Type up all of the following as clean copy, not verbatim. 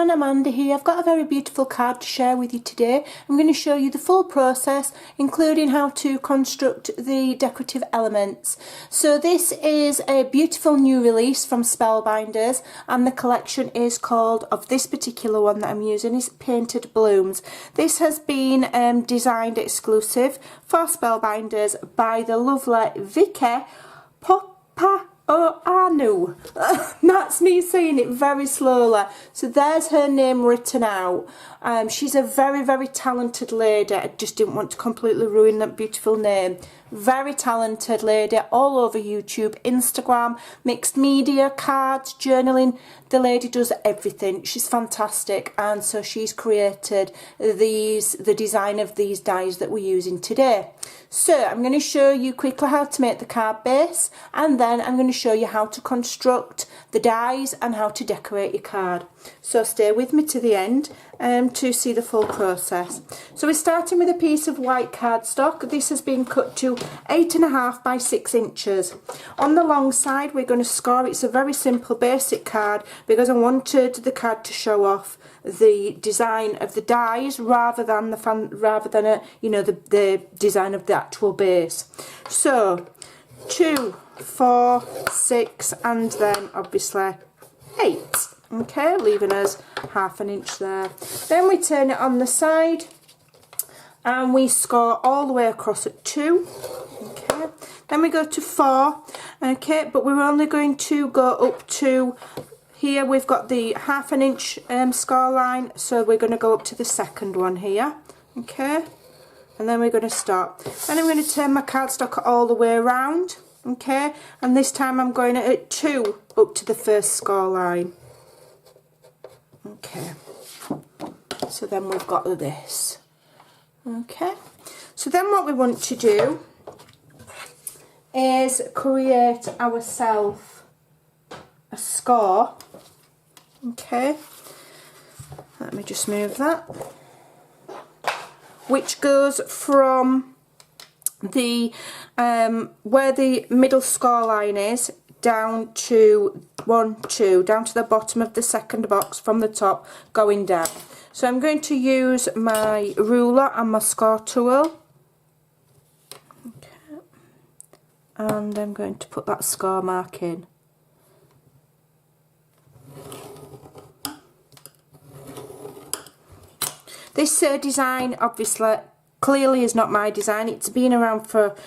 everyone, Amanda here. I've got a very beautiful card to share with you today. I'm going to show you the full process, including how to construct the decorative elements. So this is a beautiful new release from Spellbinders, and the collection is called, of this particular one that I'm using, is Painted Blooms. This has been designed exclusive for Spellbinders by the lovely Vicky Papaioannou. That's me saying it very slowly. So there's her name written out. She's a very, very talented lady. I just didn't want to completely ruin that beautiful name. Very talented lady, all over YouTube, Instagram, mixed media, cards, journaling. The lady does everything. She's fantastic, and so she's created the design of these dies that we're using today. So I'm going to show you quickly how to make the card base, and then I'm going to show you how to construct the dies and how to decorate your card. So stay with me to the end to see the full process. So we're starting with a piece of white cardstock. This has been cut to 8.5 by 6 inches. On the long side we're going to score. It's a very simple basic card because I wanted the card to show off the design of the dies rather than the design of the actual base. So 2, 4, 6 and then obviously 8. Okay, leaving us ½ inch there. Then we turn it on the side and we score all the way across at 2. Okay, then we go to 4. Okay, but we're only going to go up to here. We've got the ½ inch score line, so we're going to go up to the second one here. Okay, and then we're going to stop. Then I'm going to turn my cardstock all the way around. Okay, and this time I'm going at 2 up to the first score line. Okay, so then we've got this. Okay, so then what we want to do is create ourselves a score. Okay, let me just move that, which goes from the where the middle score line is down to 1, 2, down to the bottom of the second box from the top going down. So I'm going to use my ruler and my score tool. Okay. And I'm going to put that score mark in. This design obviously clearly is not my design. It's been around for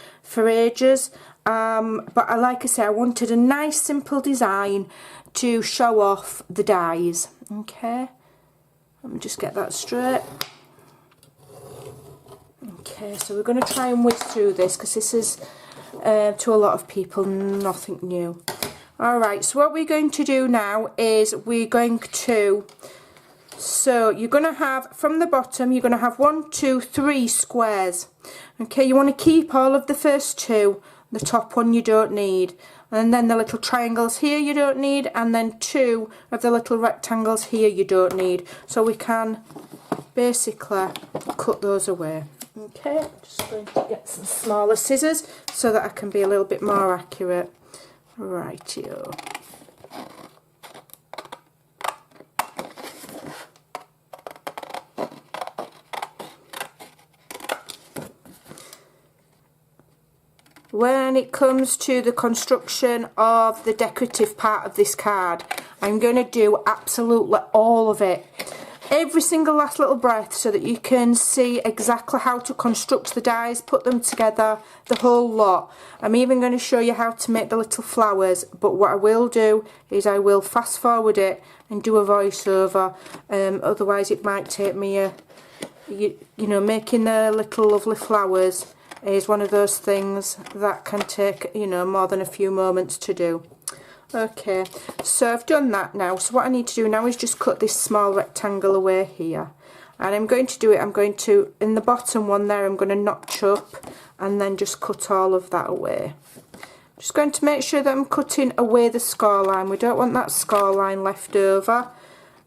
ages. But like I say, I wanted a nice simple design to show off the dies. Okay, let me just get that straight. Okay, so we're going to try and whiz through this because this is to a lot of people nothing new. Alright, so what we're going to do now is we're going to, so you're going to have, from the bottom, you're going to have 1, 2, 3 squares. Okay, you want to keep all of the first 2. The top one you don't need, and then the little triangles here you don't need, and then 2 of the little rectangles here you don't need. So we can basically cut those away. Okay, just going to get some smaller scissors so that I can be a little bit more accurate. Rightio. When it comes to the construction of the decorative part of this card, I'm going to do absolutely all of it. Every single last little breath, so that you can see exactly how to construct the dies, put them together, the whole lot. I'm even going to show you how to make the little flowers, but what I will do is I will fast forward it and do a voiceover. Otherwise it might take me you know, making the little lovely flowers is one of those things that can take, you know, more than a few moments to do. Okay, so I've done that now. So what I need to do now is just cut this small rectangle away here. And I'm going to do it, I'm going to, in the bottom one there, I'm going to notch up and then just cut all of that away. Just going to make sure that I'm cutting away the score line. We don't want that score line left over.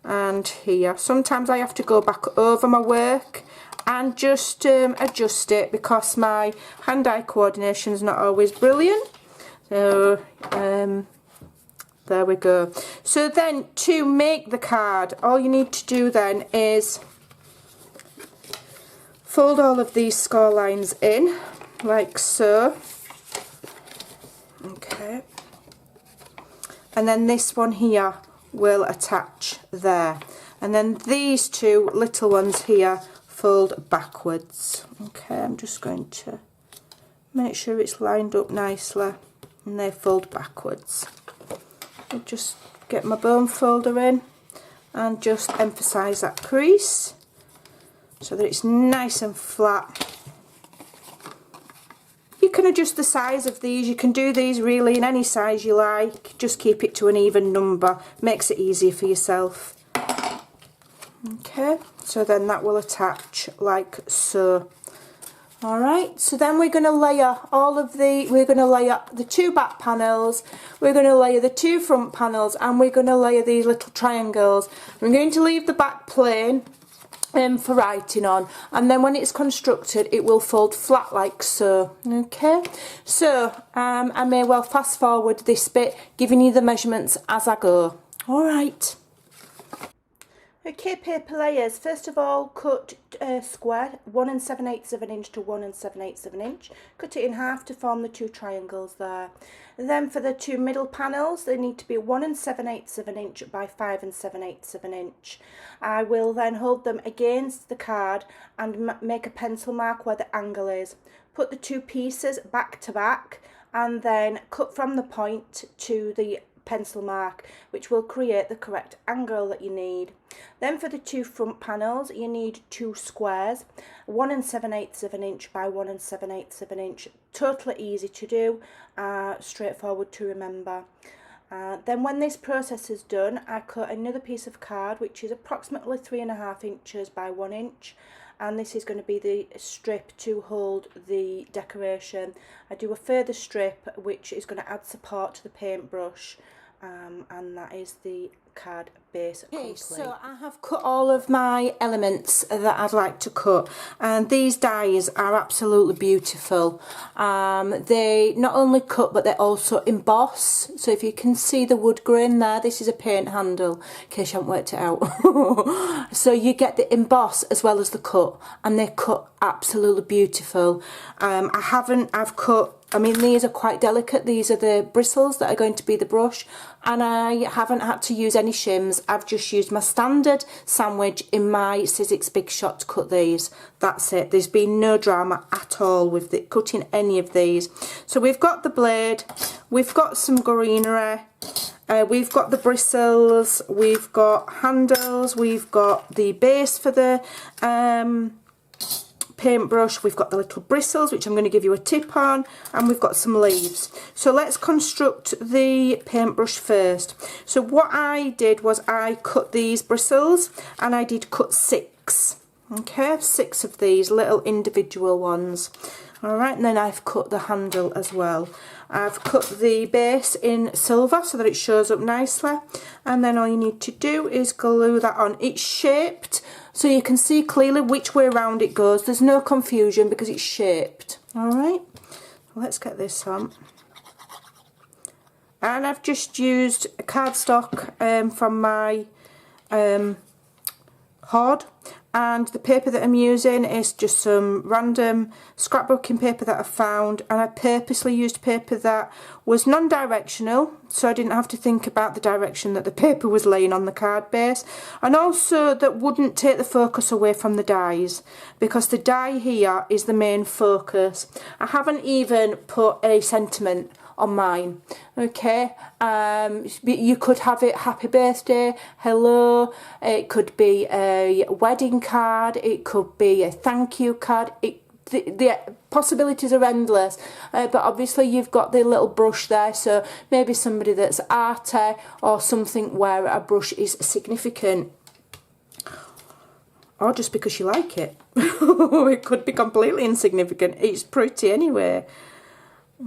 And here, sometimes I have to go back over my work and just adjust it because my hand-eye coordination is not always brilliant. So There we go. So then to make the card, all you need to do then is fold all of these score lines in, like so. Okay. And then this one here will attach there. And then these two little ones here fold backwards. Okay, I'm just going to make sure it's lined up nicely, and they fold backwards. I'll just get my bone folder in and just emphasise that crease so that it's nice and flat. You can adjust the size of these. You can do these really in any size you like. Just keep it to an even number. Makes it easier for yourself. Okay, so then that will attach like so. Alright, so then we're going to layer the two back panels, we're going to layer the two front panels, and we're going to layer these little triangles. I'm going to leave the back plain for writing on, and then when it's constructed it will fold flat like so. Okay, so I may well fast forward this bit, giving you the measurements as I go. Alright. Okay, paper layers. First of all, cut a square 1 7/8 of an inch to 1 7/8 of an inch. Cut it in half to form the two triangles there. And then for the two middle panels, they need to be 1 7/8 of an inch by 5 7/8 of an inch. I will then hold them against the card and make a pencil mark where the angle is. Put the two pieces back to back and then cut from the point to the pencil mark, which will create the correct angle that you need. Then for the two front panels, you need two squares, 1 7/8 of an inch by 1 7/8 of an inch. Totally easy to do, straightforward to remember. Then when this process is done, I cut another piece of card which is approximately 3.5 inches by 1 inch, and this is going to be the strip to hold the decoration. I do a further strip which is going to add support to the paintbrush, and that is the card base complete. So I have cut all of my elements that I'd like to cut, and these dies are absolutely beautiful. They not only cut but they also emboss. So if you can see the wood grain there, this is a paint handle in case you haven't worked it out. So you get the emboss as well as the cut, and they cut absolutely beautiful. I've cut, I mean, these are quite delicate. These are the bristles that are going to be the brush, and I haven't had to use any shims. I've just used my standard sandwich in my Sizzix Big Shot to cut these. That's it. There's been no drama at all with cutting any of these. So we've got the blade, we've got some greenery, we've got the bristles, we've got handles, we've got the base for the paintbrush, we've got the little bristles which I'm going to give you a tip on, and we've got some leaves. So let's construct the paintbrush first. So what I did was I cut these bristles, and I did cut 6. Okay, 6 of these little individual ones. Alright, and then I've cut the handle as well. I've cut the base in silver so that it shows up nicely, and then all you need to do is glue that on. It's shaped so you can see clearly which way around it goes. There's no confusion because it's shaped. Alright, let's get this on. And I've just used a cardstock from my hoard, and the paper that I'm using is just some random scrapbooking paper that I found, and I purposely used paper that was non-directional so I didn't have to think about the direction that the paper was laying on the card base, and also that wouldn't take the focus away from the dies, because the die here is the main focus. I haven't even put a sentiment on mine. Okay, you could have it happy birthday, hello, it could be a wedding card, it could be a thank you card. The possibilities are endless, but obviously you've got the little brush there, so maybe somebody that's arty or something where a brush is significant, or just because you like it. It could be completely insignificant. It's pretty anyway.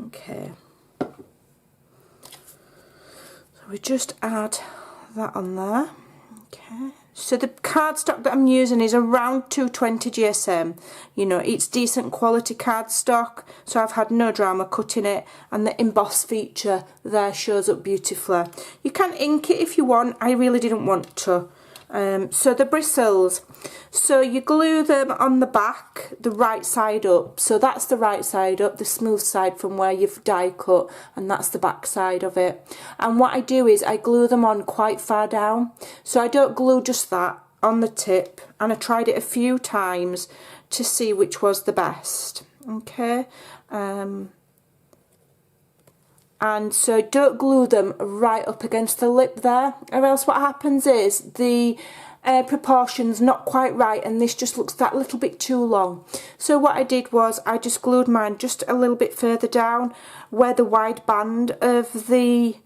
Okay, we just add that on there. Okay, so the cardstock that I'm using is around 220 GSM. You know, it's decent quality cardstock, so I've had no drama cutting it, and the emboss feature there shows up beautifully. You can ink it if you want. I really didn't want to. So the bristles, so you glue them on the back, the right side up, so that's the right side up, the smooth side from where you've die cut, and that's the back side of it. And what I do is I glue them on quite far down, so I don't glue just that on the tip, and I tried it a few times to see which was the best. Okay, and so don't glue them right up against the lip there, or else what happens is the proportions not quite right, and this just looks that little bit too long. So what I did was I just glued mine just a little bit further down where the wide band of the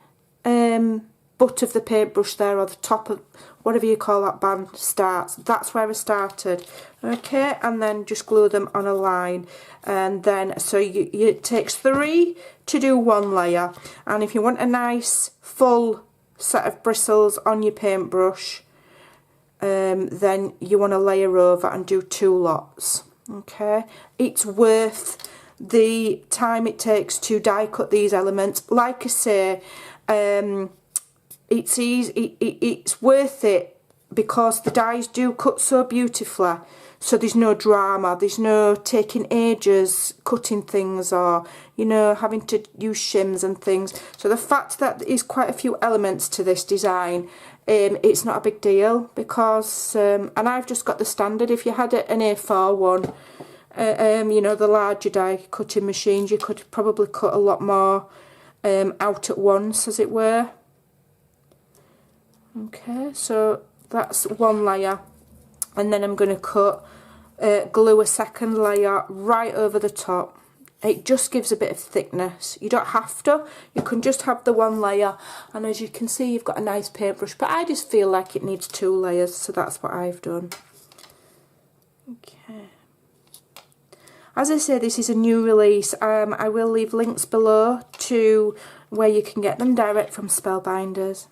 butt of the paintbrush there, or the top of whatever you call that band, starts. That's where I started. Okay, and then just glue them on a line, and then so it takes 3 to do 1 layer. And if you want a nice full set of bristles on your paintbrush, then you want to layer over and do 2 lots. Okay, it's worth the time it takes to die cut these elements. Like I say, it's easy, it's worth it because the dies do cut so beautifully, so there's no drama, there's no taking ages cutting things, or you know, having to use shims and things. So the fact that there is quite a few elements to this design, it's not a big deal, because and I've just got the standard. If you had an A4 one, you know, the larger die cutting machines, you could probably cut a lot more out at once, as it were. Okay, so that's 1 layer, and then I'm going to cut, glue a second layer right over the top. It just gives a bit of thickness. You don't have to, you can just have the 1 layer, and as you can see you've got a nice paintbrush, but I just feel like it needs 2 layers, so that's what I've done. Okay. As I say, this is a new release. I will leave links below to where you can get them direct from Spellbinders.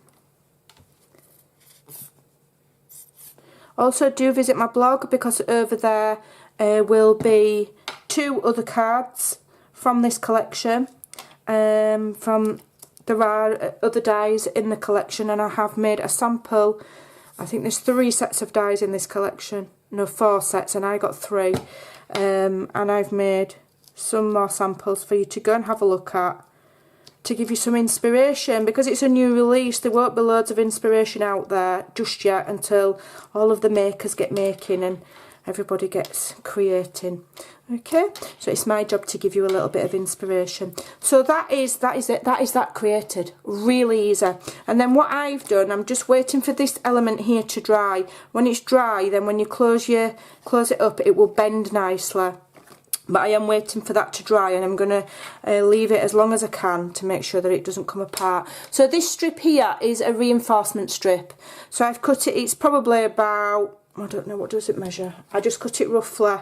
Also, do visit my blog, because over there will be 2 other cards from this collection. There are other dies in the collection, and I have made a sample. I think there's 3 sets of dies in this collection. No, 4 sets, and I got 3. And I've made some more samples for you to go and have a look at, to give you some inspiration, because it's a new release. There won't be loads of inspiration out there just yet until all of the makers get making and everybody gets creating. Okay, so it's my job to give you a little bit of inspiration. So that is it. That is that created. Really easy. And then what I've done, I'm just waiting for this element here to dry. When it's dry, then when you close it up, it will bend nicely. But I am waiting for that to dry, and I'm going to leave it as long as I can to make sure that it doesn't come apart. So this strip here is a reinforcement strip. So I've cut it, it's probably about, I don't know, what does it measure? I just cut it roughly.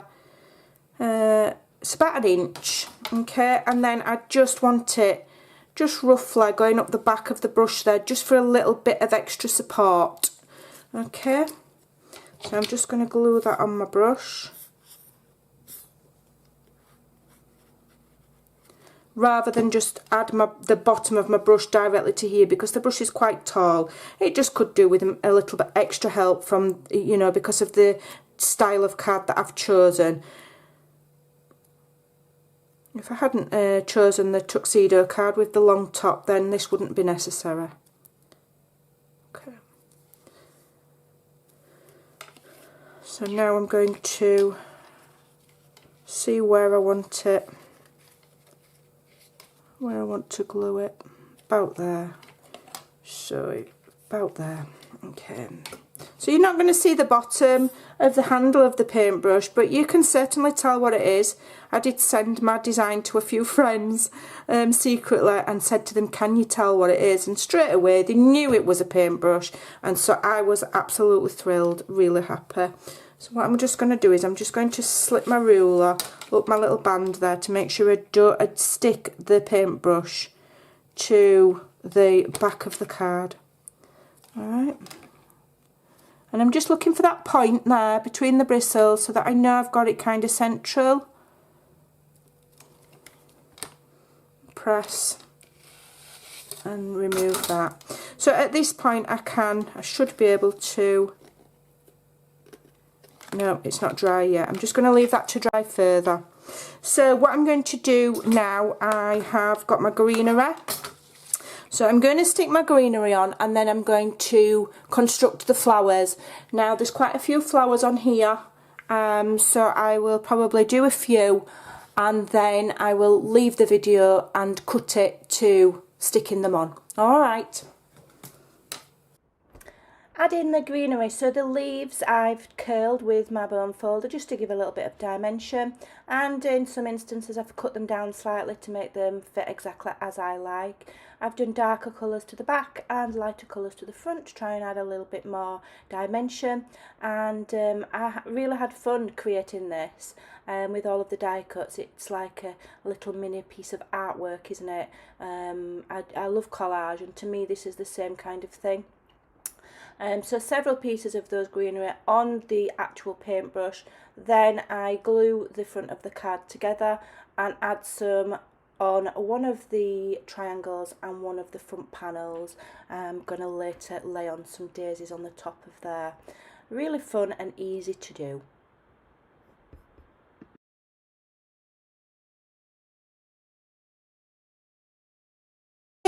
It's about 1 inch. Okay, and then I just want it just roughly going up the back of the brush there, just for a little bit of extra support. Okay, so I'm just going to glue that on my brush, rather than just add the bottom of my brush directly to here, because the brush is quite tall. It just could do with a little bit extra help from, you know, because of the style of card that I've chosen. If I hadn't chosen the tuxedo card with the long top, then this wouldn't be necessary. Okay. So now I'm going to see where I want it, where I want to glue it. About there. So about there. Okay. So you're not going to see the bottom of the handle of the paintbrush, but you can certainly tell what it is. I did send my design to a few friends secretly and said to them, can you tell what it is? And straight away they knew it was a paintbrush, and so I was absolutely thrilled, really happy. So what I'm just going to do is I'm just going to slip my ruler up my little band there to make sure I stick the paintbrush to the back of the card. Alright. And I'm just looking for that point there between the bristles so that I know I've got it kind of central. Press and remove that. So at this point I should be able to, no, it's not dry yet. I'm just going to leave that to dry further. So what I'm going to do now, I have got my greenery. So I'm going to stick my greenery on and then I'm going to construct the flowers. Now there's quite a few flowers on here, so I will probably do a few and then I will leave the video and cut it to sticking them on. Alright. Add in the greenery, so the leaves I've curled with my bone folder just to give a little bit of dimension, and in some instances I've cut them down slightly to make them fit exactly as I like. I've done darker colours to the back and lighter colours to the front to try and add a little bit more dimension, and I really had fun creating this with all of the die cuts. It's like a little mini piece of artwork, isn't it? I love collage, and to me this is the same kind of thing. So several pieces of those greenery on the actual paintbrush, then I glue the front of the card together and add some on one of the triangles and one of the front panels. I'm going to later lay on some daisies on the top of there. Really fun and easy to do.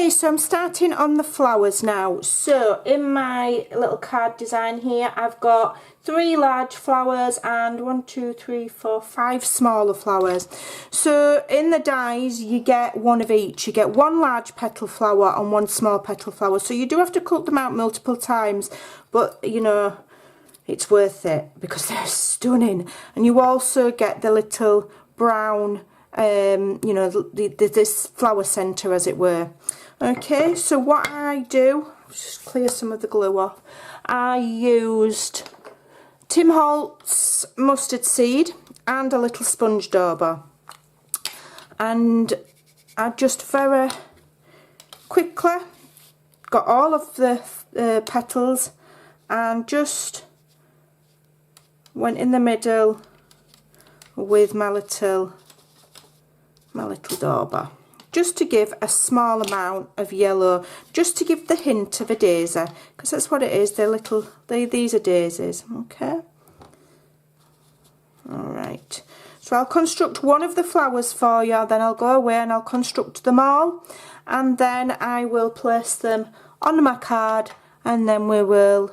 So I'm starting on the flowers now. So in my little card design here, I've got 3 large flowers and 1, 2, 3, 4, 5 smaller flowers. So in the dies you get one of each. You get 1 large petal flower and 1 small petal flower. So you do have to cut them out multiple times, but you know, it's worth it because they're stunning. And you also get the little brown, you know, this flower centre, as it were. Okay, so what I do, just clear some of the glue off. I used Tim Holtz mustard seed and a little sponge dauber, and I just very quickly got all of the petals and just went in the middle with my little dauber, just to give a small amount of yellow, just to give the hint of a daisy, because that's what it is. These are daisies. Okay. Alright, so I'll construct one of the flowers for you, then I'll go away and I'll construct them all, and then I will place them on my card, and then we will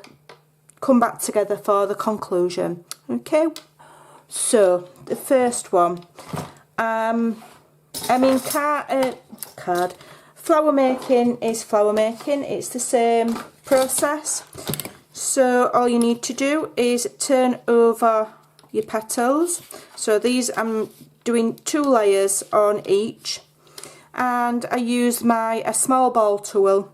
come back together for the conclusion. Okay, so the first one, flower making is flower making. It's the same process. So all you need to do is turn over your petals. So these, I'm doing 2 layers on each, and I use a small ball tool.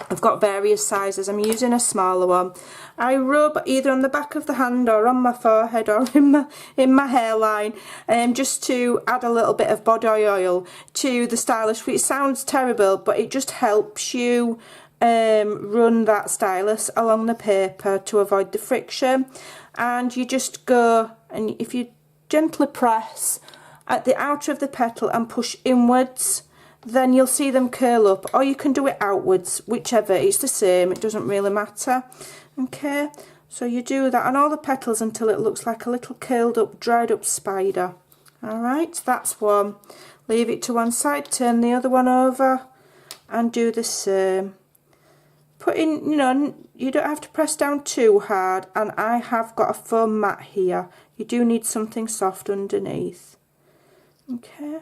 I've got various sizes. I'm using a smaller one. I rub either on the back of the hand or on my forehead or in my hairline, just to add a little bit of body oil to the stylus. It sounds terrible, but it just helps you run that stylus along the paper to avoid the friction. And you just go, and if you gently press at the outer of the petal and push inwards, then you'll see them curl up, or you can do it outwards, whichever, it's the same, it doesn't really matter. Okay, so you do that on all the petals until it looks like a little curled up, dried up spider. Alright, that's one. Leave it to one side, turn the other one over and do the same. Put in, you know, you don't have to press down too hard, and I have got a foam mat here. You do need something soft underneath. Okay.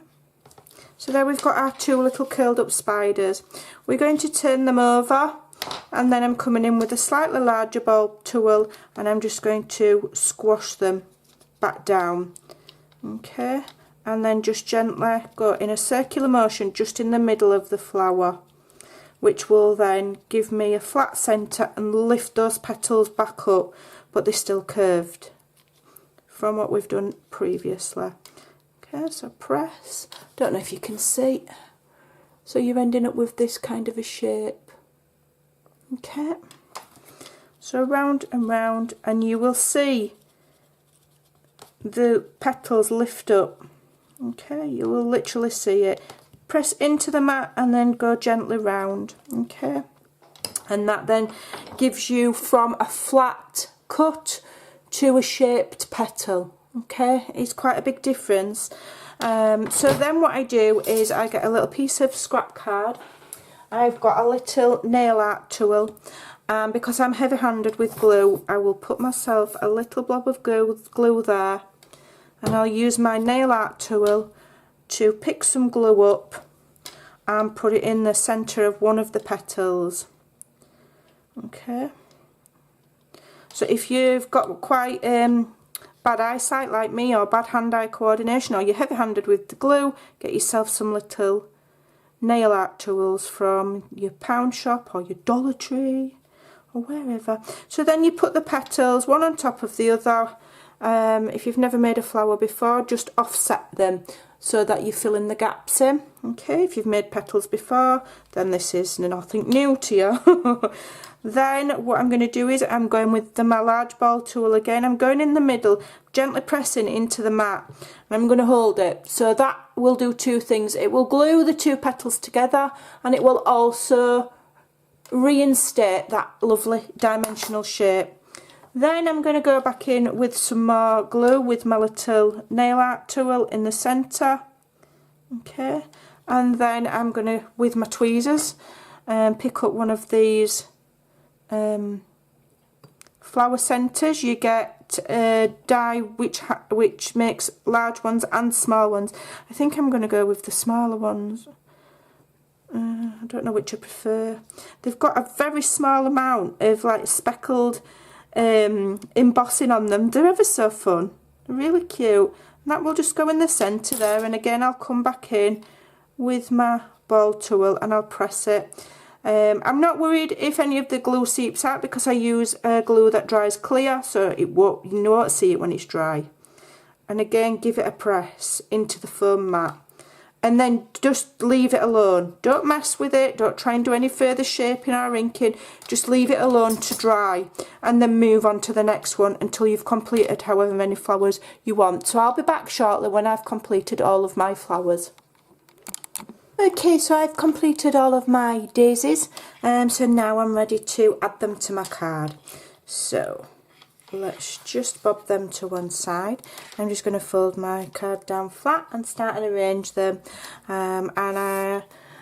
So there we've got our 2 little curled up spiders. We're going to turn them over, and then I'm coming in with a slightly larger ball tool and I'm just going to squash them back down. Okay, and then just gently go in a circular motion just in the middle of the flower, which will then give me a flat centre and lift those petals back up, but they're still curved from what we've done previously. Okay, so press, don't know if you can see, so you're ending up with this kind of a shape. Okay, So round and round, and you will see the petals lift up. Okay, you will literally see it. Press into the mat and then go gently round. Okay, and that then gives you from a flat cut to a shaped petal. Okay, it's quite a big difference. So then what I do is I get a little piece of scrap card. I've got a little nail art tool, and because I'm heavy-handed with glue, I will put myself a little blob of glue there, and I'll use my nail art tool to pick some glue up and put it in the centre of one of the petals. Okay, so if you've got quite bad eyesight like me, or bad hand-eye coordination, or you're heavy-handed with the glue, get yourself some little nail art tools from your pound shop or your Dollar Tree or wherever. So then you put the petals one on top of the other. If you've never made a flower before, just offset them so that you fill in the gaps in. Okay, if you've made petals before, then this is nothing new to you. Then what I'm going to do is I'm going with my large ball tool again. I'm going in the middle, gently pressing into the mat, and I'm going to hold it. So that will do two things. It will glue the two petals together, and it will also reinstate that lovely dimensional shape. Then I'm going to go back in with some more glue with my little nail art tool in the centre. Okay, and then I'm going to, with my tweezers, pick up one of these flower centres. You get a die which makes large ones and small ones. I think I'm going to go with the smaller ones. I don't know which I prefer. They've got a very small amount of like speckled embossing on them. They're ever so fun. They're really cute. And that will just go in the centre there, and again I'll come back in with my ball tool and I'll press it. I'm not worried if any of the glue seeps out because I use glue that dries clear, so you won't see it when it's dry. And again, give it a press into the foam mat, and then just leave it alone. Don't mess with it, don't try and do any further shaping or inking, just leave it alone to dry, and then move on to the next one until you've completed however many flowers you want. So I'll be back shortly when I've completed all of my flowers. Okay, so I've completed all of my daisies, so now I'm ready to add them to my card. So let's just bob them to one side. I'm just going to fold my card down flat and start and arrange them.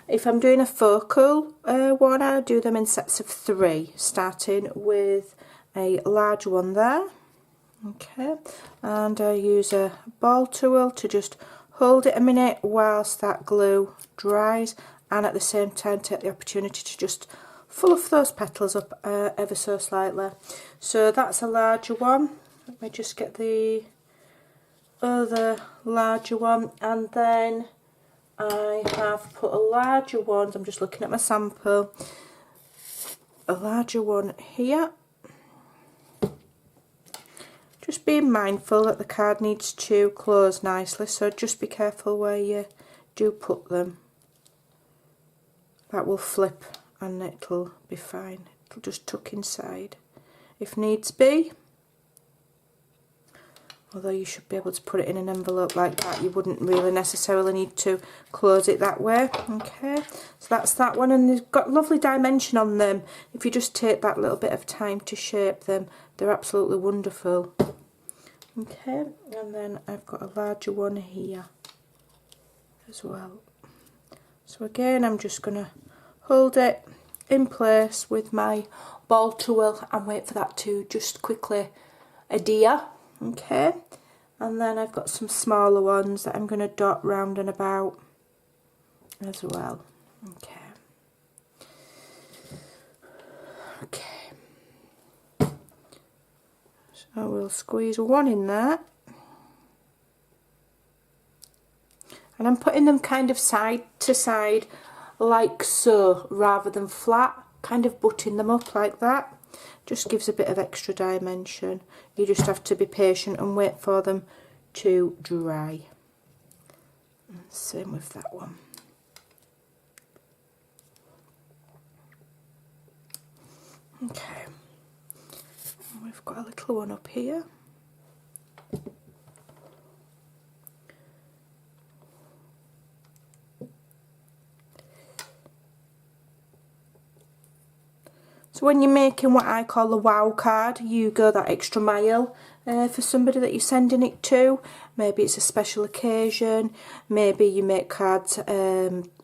If I'm doing a focal one, I'll do them in sets of 3, starting with a large one there. Okay, and I use a ball tool to just hold it a minute whilst that glue dries, and at the same time take the opportunity to just fluff those petals up ever so slightly. So that's a larger one. Let me just get the other larger one, and then I have put a larger one, I'm just looking at my sample, a larger one here. Just being mindful that the card needs to close nicely, so just be careful where you do put them. That will flip and it'll be fine. It'll just tuck inside if needs be. Although you should be able to put it in an envelope like that, you wouldn't really necessarily need to close it that way. Okay, so that's that one, and they've got lovely dimension on them. If you just take that little bit of time to shape them, they're absolutely wonderful. Okay, and then I've got a larger one here as well. So again, I'm just going to hold it in place with my ball tool and wait for that to just quickly adhere. Okay, and then I've got some smaller ones that I'm going to dot round and about as well. Okay, so we'll squeeze one in there, and I'm putting them kind of side to side like so rather than flat, kind of butting them up like that. Just gives a bit of extra dimension. You just have to be patient and wait for them to dry. And same with that one. Okay, We've got a little one up here. So when you're making what I call a wow card, you go that extra mile for somebody that you're sending it to. Maybe it's a special occasion, maybe you make cards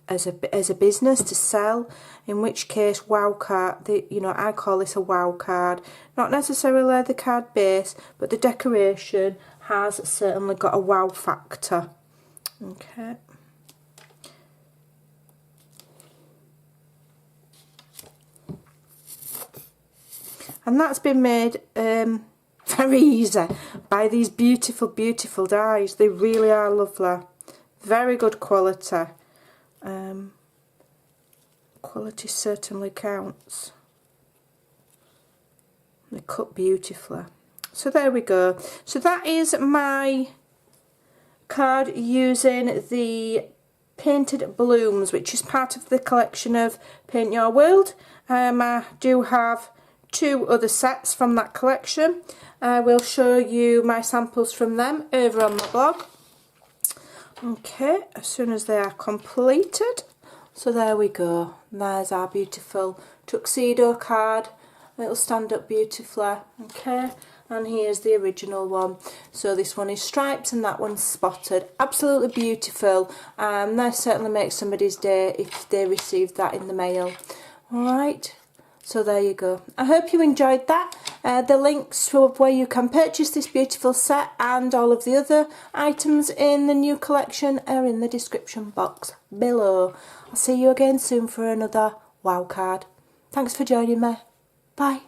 as a business to sell, in which case wow card, you know, I call this a wow card. Not necessarily the card base, but the decoration has certainly got a wow factor. Okay. And that's been made very easy by these beautiful, beautiful dies. They really are lovely. Very good quality. Quality certainly counts. They cut beautifully. So there we go. So that is my card using the Painted Blooms, which is part of the collection of Paint Your World. I do have 2 other sets from that collection. I will show you my samples from them over on my blog. Okay, as soon as they are completed. So there we go. There's our beautiful tuxedo card. It'll stand up beautifully. Okay, and here's the original one. So this one is striped and that one's spotted. Absolutely beautiful. That certainly makes somebody's day if they receive that in the mail. Alright. So there you go. I hope you enjoyed that. The links to where you can purchase this beautiful set and all of the other items in the new collection are in the description box below. I'll see you again soon for another wow card. Thanks for joining me. Bye.